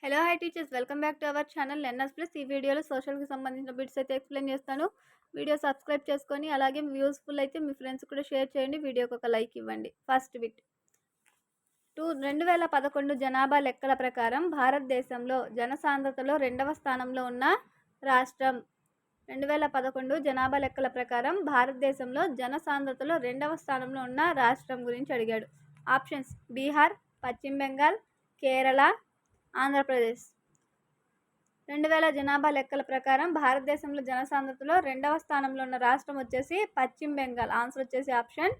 Hello hi teachers, welcome back to our channel NS plus. ఈ వీడియోలో సోషల్కి సంబంధించిన bits అయితే ఎక్స్ప్లెయిన్ చేస్తాను. వీడియో సబ్స్క్రైబ్ చేసుకొని అలాగే యూస్ఫుల్ అయితే మీ ఫ్రెండ్స్ కూడా షేర్ చేయండి. వీడియోకి ఒక లైక్ ఇవ్వండి. ఫస్ట్ బిట్ 2011 జనాభా లెక్కల ప్రకారం భారతదేశంలో జనసాంద్రతలో రెండవ స్థానంలో ఉన్న రాష్ట్రం. 2011 జనాభా లెక్కల ప్రకారం భారతదేశంలో జనసాంద్రతలో రెండవ స్థానంలో ఉన్న రాష్ట్రం గురించి అడిగాడు. ఆప్షన్స్: బీహార్, పశ్చిమ బెంగాల్, కేరళ, ఆంధ్రప్రదేశ్. 2000 జనాభా లెక్కల ప్రకారం భారతదేశంలో జనసాంద్రతలో రెండవ స్థానంలో ఉన్న రాష్ట్రం వచ్చేసి పశ్చిమ బెంగాల్. ఆన్సర్ వచ్చేసి ఆప్షన్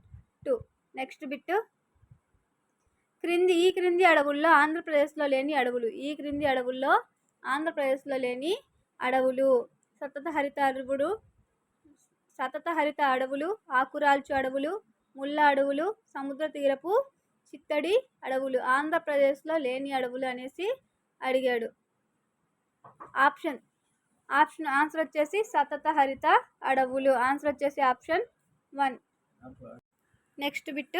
2. నెక్స్ట్ బిట్: ఈ క్రింది అడవుల్లో ఆంధ్రప్రదేశ్లో లేని అడవులు. ఈ క్రింది అడవుల్లో ఆంధ్రప్రదేశ్లో లేని అడవులు: సతత హరిత అడవులు, ఆకురాల్చు అడవులు, ముళ్ళ అడవులు, సముద్ర తీరపు చిత్తడి అడవులు. ఆంధ్రప్రదేశ్లో లేని అడవులు అనేసి అడిగాడు. ఆన్సర్ వచ్చేసి సతత హరిత అడవులు. ఆన్సర్ వచ్చేసి ఆప్షన్ 1. నెక్స్ట్ బిట్: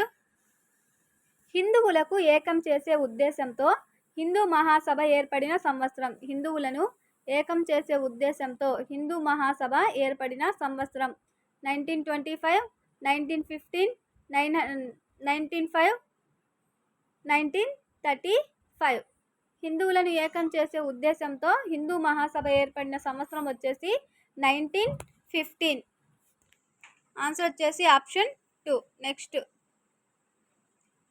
హిందువులకు ఏకం చేసే ఉద్దేశంతో హిందూ మహాసభ ఏర్పడిన సంవత్సరం. హిందువులను ఏకం చేసే ఉద్దేశంతో హిందూ మహాసభ ఏర్పడిన సంవత్సరం 1925, 1915, 1905, 1935. హిందువులను ఏకం చేసే ఉద్దేశంతో హిందూ మహాసభ ఏర్పడిన సంవత్సరం వచ్చేసి 1915. ఆన్సర్ వచ్చేసి ఆప్షన్ 2. నెక్స్ట్: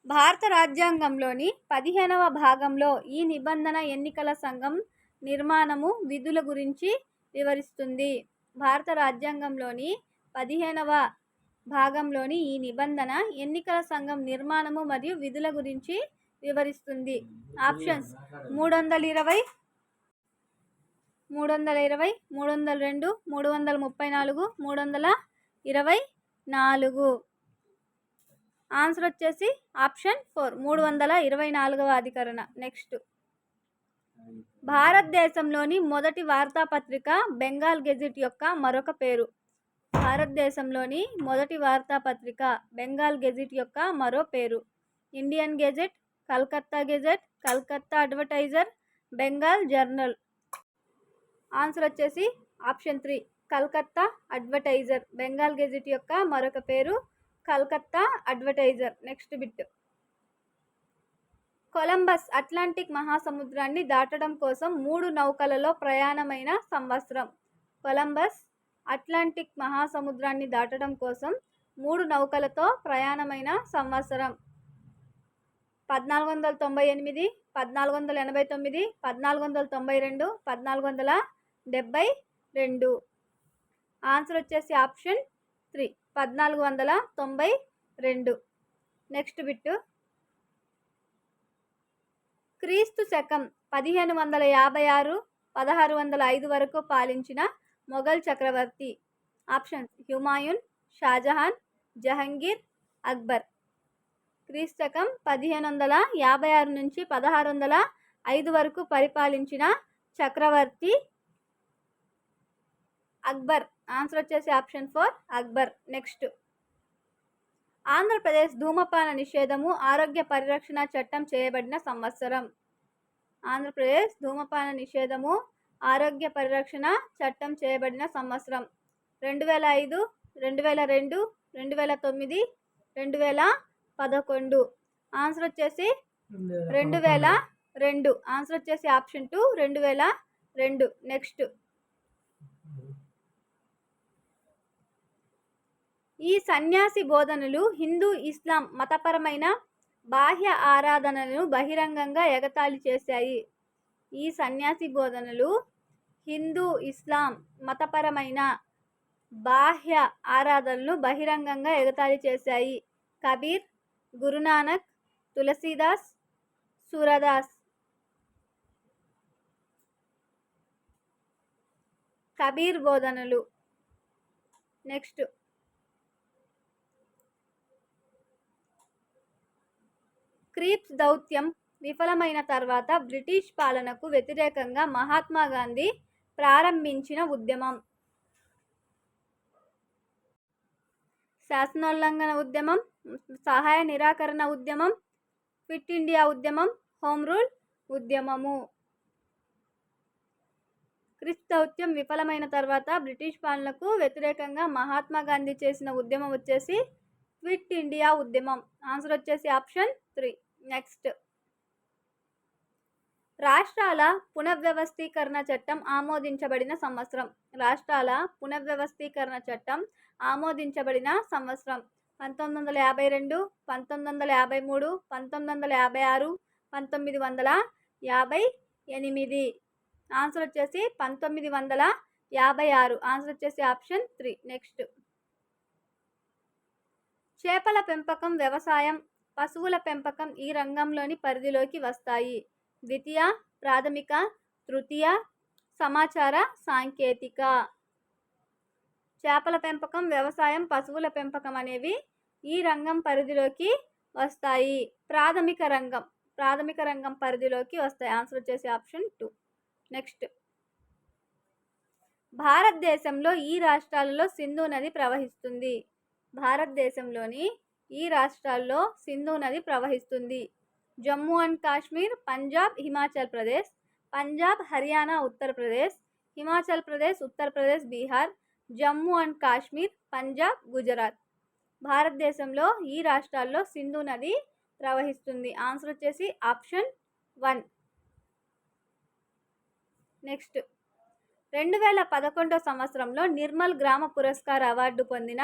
భారత రాజ్యాంగంలోని 15వ భాగంలో ఈ నిబంధన ఎన్నికల సంఘం నిర్మాణము, విధుల గురించి వివరిస్తుంది. భారత రాజ్యాంగంలోని 15వ భాగంలోని ఈ నిబంధన ఎన్నికల సంఘం నిర్మాణము మరియు విధుల గురించి వివరిస్తుంది. ఆప్షన్స్: 320, 320, 302, 334, 324. ఆన్సర్ వచ్చేసి ఆప్షన్ 4, 324వ అధికరణ. నెక్స్ట్: భారతదేశంలోని మొదటి వార్తాపత్రిక బెంగాల్ గెజిట్ యొక్క మరొక పేరు. భారతదేశంలోని మొదటి వార్తాపత్రిక బెంగాల్ గెజిట్ యొక్క మరో పేరు: Indian gazette, Calcutta gazette, Calcutta advertiser, Bengal journal. Answer వచ్చేసి option 3, Calcutta advertiser. Bengal gazette యొక్క మరొక పేరు Calcutta advertiser. Next bit: Columbus Atlantic మహాసముద్రాన్ని దాటడం కోసం 3 నౌకలలో ప్రయాణమైన సంవత్సరం. కొలంబస్ అట్లాంటిక్ మహాసముద్రాన్ని దాటడం కోసం 3 నౌకలతో ప్రయాణమైన సంవత్సరం 1498, 1489, 1492, 1472. ఆన్సర్ వచ్చేసి ఆప్షన్ 3, 1492. నెక్స్ట్ బిట్: క్రీస్తు శకం 1556, 1605 వరకు పాలించిన మొఘల్ చక్రవర్తి. ఆప్షన్స్: హుమాయూన్, షాజహాన్, జహంగీర్, అక్బర్. క్రీస్తు శకం 1556 నుంచి 1605 వరకు పరిపాలించిన చక్రవర్తి అక్బర్. ఆన్సర్ వచ్చేసి ఆప్షన్ 4, అక్బర్. నెక్స్ట్: ఆంధ్రప్రదేశ్ ధూమపాన నిషేధము, ఆరోగ్య పరిరక్షణ చట్టం చేయబడిన సంవత్సరం. ఆంధ్రప్రదేశ్ ధూమపాన నిషేధము, ఆరోగ్య పరిరక్షణ చట్టం చేయబడిన సంవత్సరం 2005, 2002, 2009, 2011. ఆన్సర్ వచ్చేసి 2002. ఆన్సర్ వచ్చేసి ఆప్షన్ 2, 2002. నెక్స్ట్: ఈ సన్యాసి బోధనలు హిందూ, ఇస్లాం మతపరమైన బాహ్య ఆరాధనలను బహిరంగంగా ఎగతాళి చేశాయి. ఈ సన్యాసి బోధనలు హిందూ, ఇస్లాం మతపరమైన బాహ్య ఆరాధనలను బహిరంగంగా ఎగతాళి చేశాయి. కబీర్, గురునానక్, తులసీదాస్, సూరదాస్. కబీర్ బోధనలు. నెక్స్ట్: క్రీప్స్ దౌత్యం విఫలమైన తర్వాత బ్రిటిష్ పాలనకు వ్యతిరేకంగా మహాత్మా గాంధీ ప్రారంభించిన ఉద్యమం. శాసనోల్లంఘన ఉద్యమం, సహాయ నిరాకరణ ఉద్యమం, క్విట్ ఇండియా ఉద్యమం, హోమ్ రూల్ ఉద్యమము. క్రిచ్ దౌత్యం విఫలమైన తర్వాత బ్రిటిష్ పాలనకు వ్యతిరేకంగా మహాత్మా గాంధీ చేసిన ఉద్యమం వచ్చేసి క్విట్ ఇండియా ఉద్యమం. ఆన్సర్ వచ్చేసి ఆప్షన్ 3. నెక్స్ట్, రాష్ట్రాల పునర్వ్యవస్థీకరణ చట్టం ఆమోదించబడిన సంవత్సరం. రాష్ట్రాల పునర్వ్యవస్థీకరణ చట్టం ఆమోదించబడిన సంవత్సరం 1952, 1953, 1956, 1958. ఆన్సర్ వచ్చేసి 1956. ఆన్సర్ వచ్చేసి ఆప్షన్ 3. నెక్స్ట్, చేపల పెంపకం, వ్యవసాయం, పశువుల పెంపకం ఈ రంగంలోని పరిధిలోకి వస్తాయి. ద్వితీయ, ప్రాథమిక, తృతీయ, సమాచార సాంకేతిక. చేపల పెంపకం, వ్యవసాయం, పశువుల పెంపకం అనేవి ఈ రంగం పరిధిలోకి వస్తాయి. ప్రాథమిక రంగం పరిధిలోకి వస్తాయి. ఆన్సర్ వచ్చేసి ఆప్షన్ 2. నెక్స్ట్, భారతదేశంలో ఈ రాష్ట్రాలలో సింధు నది ప్రవహిస్తుంది. భారతదేశంలోని ఈ రాష్ట్రాల్లో సింధు నది ప్రవహిస్తుంది. జమ్మూ అండ్ కాశ్మీర్, పంజాబ్, హిమాచల్ ప్రదేశ్. పంజాబ్, హర్యానా, ఉత్తరప్రదేశ్. హిమాచల్ ప్రదేశ్, ఉత్తరప్రదేశ్, బీహార్. జమ్మూ అండ్ కాశ్మీర్, పంజాబ్, గుజరాత్. భారతదేశంలో ఈ రాష్ట్రాల్లో సింధు నది ప్రవహిస్తుంది. ఆన్సర్ వచ్చేసి ఆప్షన్ 1. నెక్స్ట్, 2011 సంవత్సరంలో నిర్మల్ గ్రామ పురస్కార్ అవార్డు పొందిన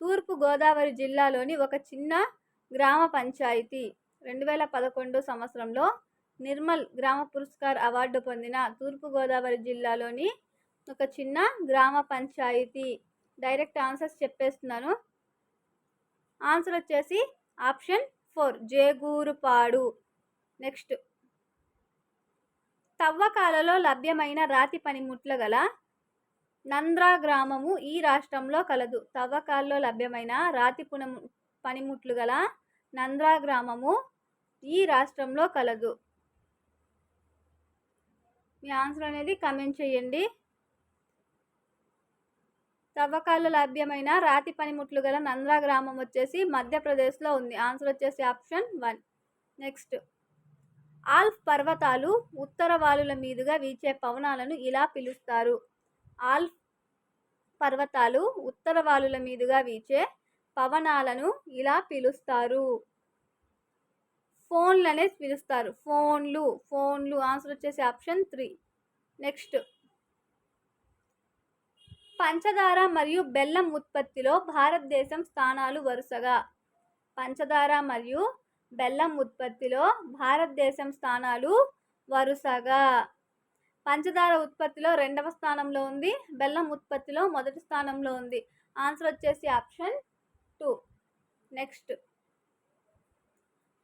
తూర్పు గోదావరి జిల్లాలోని ఒక చిన్న గ్రామ పంచాయతీ. 2011 సంవత్సరంలో నిర్మల్ గ్రామ పురస్కార్ అవార్డు పొందిన తూర్పు గోదావరి జిల్లాలోని ఒక చిన్న గ్రామ పంచాయతీ. డైరెక్ట్ ఆన్సర్స్ చెప్పేస్తున్నాను. ఆన్సర్ వచ్చేసి ఆప్షన్ 4, జేగూరుపాడు. నెక్స్ట్, తవ్వకాలలో లభ్యమైన రాతి పనిముట్లు గల నంద్రా గ్రామము ఈ రాష్ట్రంలో కలదు. తవ్వకాల్లో లభ్యమైన రాతి పనిముట్లు గల నంద్రా గ్రామము ఈ రాష్ట్రంలో కలదు. మీ ఆన్సర్ అనేది కమెంట్ చేయండి. తవ్వకాల్లో లభ్యమైన రాతి పనిముట్లు గల నంద్రా గ్రామం వచ్చేసి మధ్యప్రదేశ్లో ఉంది. ఆన్సర్ వచ్చేసి ఆప్షన్ 1. నెక్స్ట్, ఆల్ప్ పర్వతాలు ఉత్తర వాలుల మీదుగా వీచే పవనాలను ఇలా పిలుస్తారు. ఆల్ప్ పర్వతాలు ఉత్తర వాలుల మీదుగా వీచే పవనాలను ఇలా పిలుస్తారు. ఫోన్లనే పిలుస్తారు. ఫోన్లు. ఆన్సర్ వచ్చేసి ఆప్షన్ 3. నెక్స్ట్, పంచదార మరియు బెల్లం ఉత్పత్తిలో భారతదేశం స్థానాలు వరుసగా. పంచదార మరియు బెల్లం ఉత్పత్తిలో భారతదేశం స్థానాలు వరుసగా. పంచదార ఉత్పత్తిలో 2వ స్థానంలో ఉంది. బెల్లం ఉత్పత్తిలో 1వ స్థానంలో ఉంది. ఆన్సర్ వచ్చేసి ఆప్షన్ 2. నెక్స్ట్,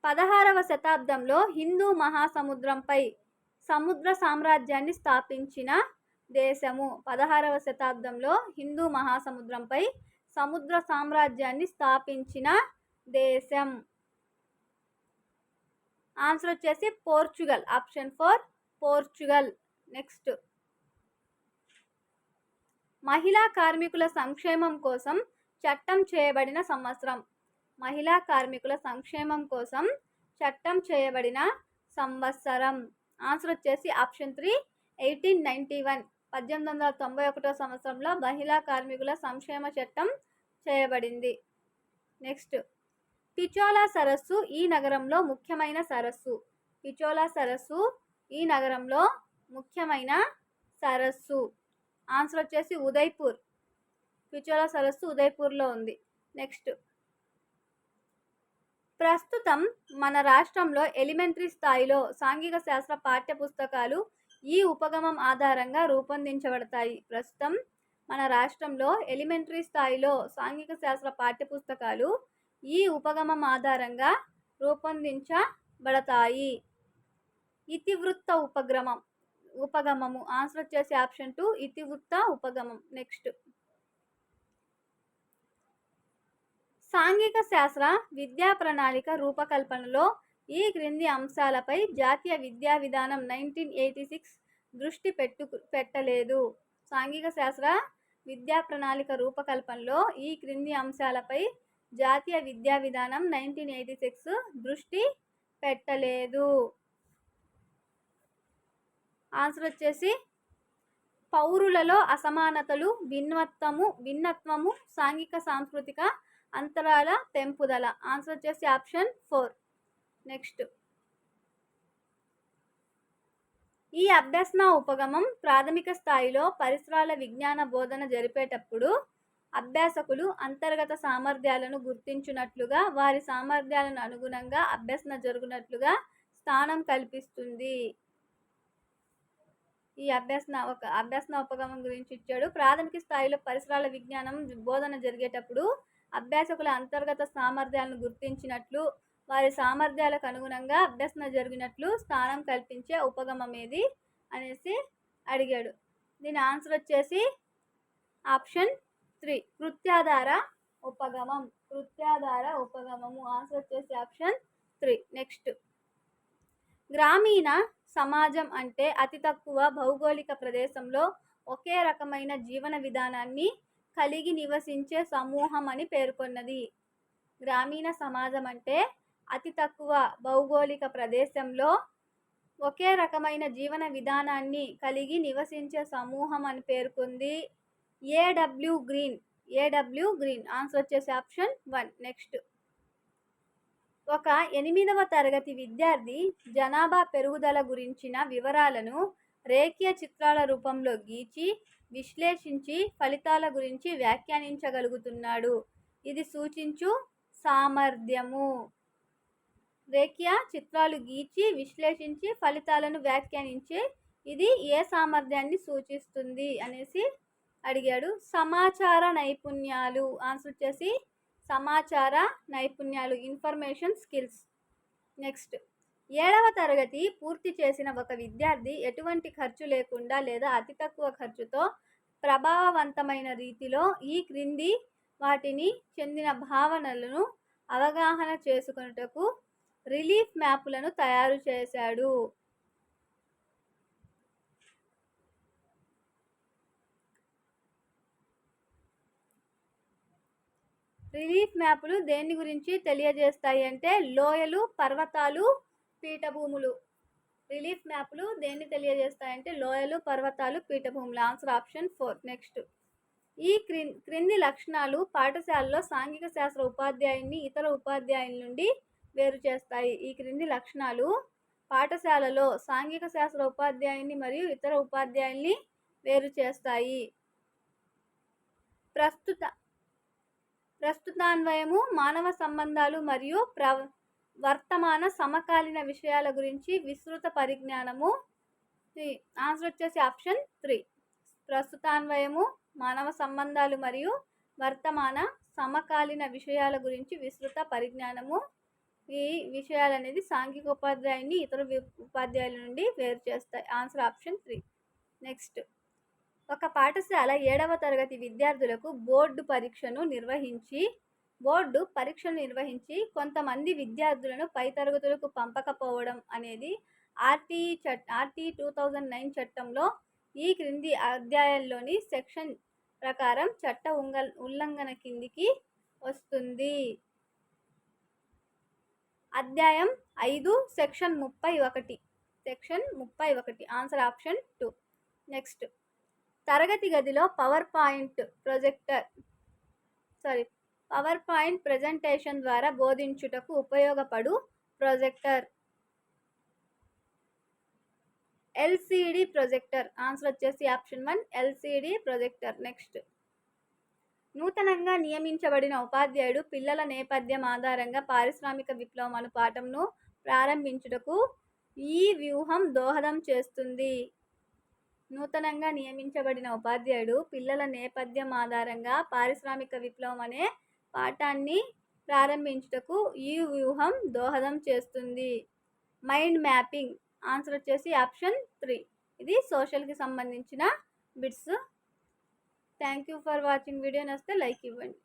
16వ శతాబ్దంలో హిందూ మహాసముద్రంపై సముద్ర సామ్రాజ్యాన్ని స్థాపించిన దేశము. 16వ శతాబ్దంలో హిందూ మహాసముద్రంపై సముద్ర సామ్రాజ్యాన్ని స్థాపించిన దేశం. ఆన్సర్ వచ్చేసి పోర్చుగల్. Option 4, Portugal. నెక్స్ట్, మహిళా కార్మికుల సంక్షేమం కోసం చట్టం చేయబడిన సంవత్సరం. మహిళా కార్మికుల సంక్షేమం కోసం చట్టం చేయబడిన సంవత్సరం. ఆన్సర్ వచ్చేసి ఆప్షన్ 3, 1891. 1891 సంవత్సరంలో మహిళా కార్మికుల సంక్షేమ చట్టం చేయబడింది. నెక్స్ట్, పిచోలా సరస్సు ఈ నగరంలో ముఖ్యమైన సరస్సు. పిచోలా సరస్సు ఈ నగరంలో ముఖ్యమైన సరస్సు. ఆన్సర్ వచ్చేసి ఉదయ్పూర్. పిచోలా సరస్సు ఉదయ్పూర్లో ఉంది. నెక్స్ట్, ప్రస్తుతం మన రాష్ట్రంలో ఎలిమెంటరీ స్థాయిలో సాంఘిక శాస్త్ర పాఠ్యపుస్తకాలు ఈ ఉపగమం ఆధారంగా రూపొందించబడతాయి. ప్రస్తుతం మన రాష్ట్రంలో ఎలిమెంటరీ స్థాయిలో సాంఘిక శాస్త్ర పాఠ్యపుస్తకాలు ఈ ఉపగమం ఆధారంగా రూపొందించబడతాయి. ఇతివృత్త ఉపగమము. ఆన్సర్ వచ్చేసి ఆప్షన్ 2, ఇతివృత్త ఉపగమం. నెక్స్ట్, సాంఘిక శాస్త్ర విద్యా ప్రణాళిక రూపకల్పనలో ఈ క్రింది అంశాలపై జాతీయ విద్యా విధానం 1986 దృష్టి పెట్టలేదు. సాంఘిక శాస్త్ర విద్యా ప్రణాళిక రూపకల్పనలో ఈ క్రింది అంశాలపై జాతీయ విద్యా విధానం 1986 దృష్టి పెట్టలేదు. ఆన్సర్ వచ్చేసి పౌరులలో అసమానతలు, భిన్నత్వము, సాంఘిక సాంస్కృతిక అంతరాల పెంపుదల. ఆన్సర్ వచ్చేసి ఆప్షన్ 4. నెక్స్ట్, ఈ అభ్యసన ఉపగమం ప్రాథమిక స్థాయిలో పరిసరాల విజ్ఞాన బోధన జరిపేటప్పుడు అభ్యాసకులు అంతర్గత సామర్థ్యాలను గుర్తించున్నట్లుగా, వారి సామర్థ్యాలను అనుగుణంగా అభ్యసన జరుగునట్లుగా స్థానం కల్పిస్తుంది. ఈ అభ్యసన ఉపగమం గురించి ఇచ్చాడు. ప్రాథమిక స్థాయిలో పరిసరాల విజ్ఞానం బోధన జరిగేటప్పుడు అభ్యాసకుల అంతర్గత సామర్థ్యాలను గుర్తించినట్లు, వారి సామర్థ్యాలకు అనుగుణంగా అభ్యసన జరిగినట్లు స్థానం కల్పించే ఉపగమం ఏది అనేసి అడిగాడు. దీని ఆన్సర్ వచ్చేసి ఆప్షన్ 3, కృత్యాధార ఉపగమం. కృత్యాధార ఉపగమము. ఆన్సర్ వచ్చేసి ఆప్షన్ 3. నెక్స్ట్, గ్రామీణ సమాజం అంటే అతి తక్కువ భౌగోళిక ప్రదేశంలో ఒకే రకమైన జీవన విధానాన్ని కలిగి నివసించే సమూహం అని పేర్కొన్నది. గ్రామీణ సమాజం అంటే అతి తక్కువ భౌగోళిక ప్రదేశంలో ఒకే రకమైన జీవన విధానాన్ని కలిగి నివసించే సమూహం అని పేర్కొంది. ఏడబ్ల్యూ గ్రీన్. ఆన్సర్ వచ్చేసి ఆప్షన్ 1. నెక్స్ట్, ఒక 8వ తరగతి విద్యార్థి జనాభా పెరుగుదల గురించిన వివరాలను రేఖీయ చిత్రాల రూపంలో గీచి విశ్లేషించి ఫలితాల గురించి వ్యాఖ్యానించగలుగుతున్నాడు. ఇది సూచించు సామర్థ్యము. రేఖీయ చిత్రాలు గీచి విశ్లేషించి ఫలితాలను వ్యాఖ్యానించి ఇది ఏ సామర్థ్యాన్ని సూచిస్తుంది అనేసి అడిగాడు. సమాచార నైపుణ్యాలు. ఆన్సర్ వచ్చేసి సమాచార నైపుణ్యాలు, ఇన్ఫర్మేషన్ స్కిల్స్. నెక్స్ట్, 7వ తరగతి పూర్తి చేసిన ఒక విద్యార్థి ఎటువంటి ఖర్చు లేకుండా లేదా అతి తక్కువ ఖర్చుతో ప్రభావవంతమైన రీతిలో ఈ క్రింది వాటిని చెందిన భావనలను అవగాహన చేసుకొనుటకు రిలీఫ్ మ్యాపులను తయారు చేశాడు. రిలీఫ్ మ్యాపులు దేని గురించి తెలియజేస్తాయి అంటే లోయలు, పర్వతాలు, పీఠభూములు. రిలీఫ్ మ్యాపులు దేన్ని తెలియజేస్తాయంటే లోయలు, పర్వతాలు, పీఠభూములు. Answer option 4. నెక్స్ట్, ఈ క్రింది లక్షణాలు పాఠశాలలో సాంఘిక శాస్త్ర ఉపాధ్యాయుని ఇతర ఉపాధ్యాయుల నుండి వేరు చేస్తాయి. ఈ క్రింది లక్షణాలు పాఠశాలలో సాంఘిక శాస్త్ర ఉపాధ్యాయుని మరియు ఇతర ఉపాధ్యాయుల్ని వేరు చేస్తాయి. ప్రస్తుతాన్వయము, మానవ సంబంధాలు మరియు వర్తమాన సమకాలీన విషయాల గురించి విస్తృత పరిజ్ఞానము. ఆన్సర్ వచ్చేసి ఆప్షన్ 3. ప్రస్తుతాన్వయము, మానవ సంబంధాలు మరియు వర్తమాన సమకాలీన విషయాల గురించి విస్తృత పరిజ్ఞానము. ఈ విషయాలు అనేది సాంఘిక ఉపాధ్యాయుని ఇతర ఉపాధ్యాయుల నుండి వేరు చేస్తాయి. Answer option 3. నెక్స్ట్, ఒక పాఠశాల 7వ తరగతి విద్యార్థులకు బోర్డు పరీక్షను నిర్వహించి కొంతమంది విద్యార్థులను పై తరగతులకు పంపకపోవడం అనేది ఆర్టీ 2009 చట్టంలో ఈ క్రింది అధ్యాయాల్లోని సెక్షన్ ప్రకారం చట్ట ఉల్లంఘన కిందికి వస్తుంది. అధ్యాయం 5 సెక్షన్ 31. Answer option 2. నెక్స్ట్, తరగతి గదిలో పవర్ పాయింట్ ప్రెజెంటేషన్ ద్వారా బోధించుటకు ఉపయోగపడు ప్రొజెక్టర్. LCD projector. ఆన్సర్ వచ్చేసి ఆప్షన్ 1, ఎల్సిడి ప్రొజెక్టర్. నెక్స్ట్, నూతనంగా నియమించబడిన ఉపాధ్యాయుడు పిల్లల నేపథ్యం ఆధారంగా పారిశ్రామిక విప్లవం అను పాఠంను ప్రారంభించుటకు ఈ వ్యూహం దోహదం చేస్తుంది. నూతనంగా నియమించబడిన ఉపాధ్యాయుడు పిల్లల నేపథ్యం ఆధారంగా పారిశ్రామిక విప్లవం అనే పాఠాన్ని ప్రారంభించుటకు ఈ వ్యూహం దోహదం చేస్తుంది. Mind mapping. ఆన్సర్ వచ్చేసి ఆప్షన్ 3. ఇది సోషల్కి సంబంధించిన bits. Thank you for watching. Video నచ్చితే లైక్ ఇవ్వండి.